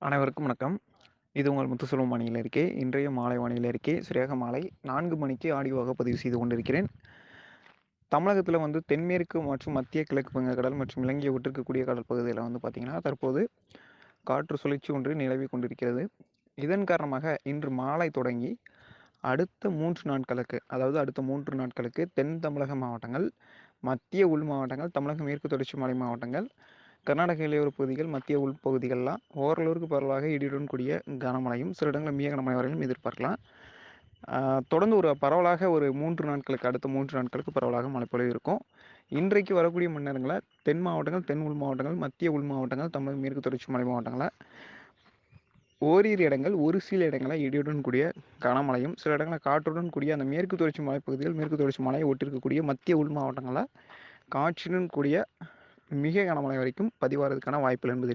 அனைவருக்கும் வணக்கம். இது உங்கள் முத்துசெல்வம் வானிலை அறிக்கை. இன்றைய மாலை வானிலை அறிக்கை சரியாக மாலை 4 மணிக்கு ஆடியோவாக பதிவு செய்து கொண்டிருக்கிறேன். தமிழகத்தில தென்மேற்கு மற்றும் மத்திய கிழக்கு வங்கக்கடல் மற்றும் இலங்கையை ஒட்டிருக்கக்கூடிய கடல் பகுதியில பார்த்தீங்கன்னா, தற்போது காற்று சுழற்சி ஒன்று நிலவிக் கொண்டிருக்கிறது. இதன் காரணமாக இன்று மாலை தொடங்கி அடுத்த 3 நாட்களுக்கு, அதாவது அடுத்த 3 நாட்களுக்கு தென் தமிழக மாவட்டங்கள், மத்திய உள் மாவட்டங்கள், தமிழக மேற்கு தொடர்ச்சி மலை மாவட்டங்கள், கர்நாடக எல்லையோர பகுதிகள், மத்திய உள்பகுதிகள்லாம் ஓரளவிற்கு பரவலாக இடியுடன் கூடிய கனமழையும், சில இடங்களில் மிக கனமழை வரையிலும் எதிர்பார்க்கலாம். தொடர்ந்து பரவலாக ஒரு 3 நாட்களுக்கு, அடுத்த 3 நாட்களுக்கு பரவலாக மழைப்பொழிவு இருக்கும். இன்றைக்கு வரக்கூடிய மணி நேரங்களில் தென் மாவட்டங்கள், தென் உள் மாவட்டங்கள், மத்திய உள் மாவட்டங்கள், தமிழக மேற்கு தொடர்ச்சி மலை மாவட்டங்களில் ஓரிரு இடங்கள், ஒரு சில இடங்களில் இடியுடன் கூடிய கனமழையும், சில இடங்களில் காற்றுடன் கூடிய அந்த மேற்கு தொடர்ச்சி மலைப்பகுதிகள், மேற்கு தொடர்ச்சி மலையை ஒட்டியிருக்கக்கூடிய மத்திய உள் மாவட்டங்களில் காற்றுடன் கூடிய மிக கனமழை வரைக்கும் பதிவாகிறதுக்கான வாய்ப்புகள் என்பது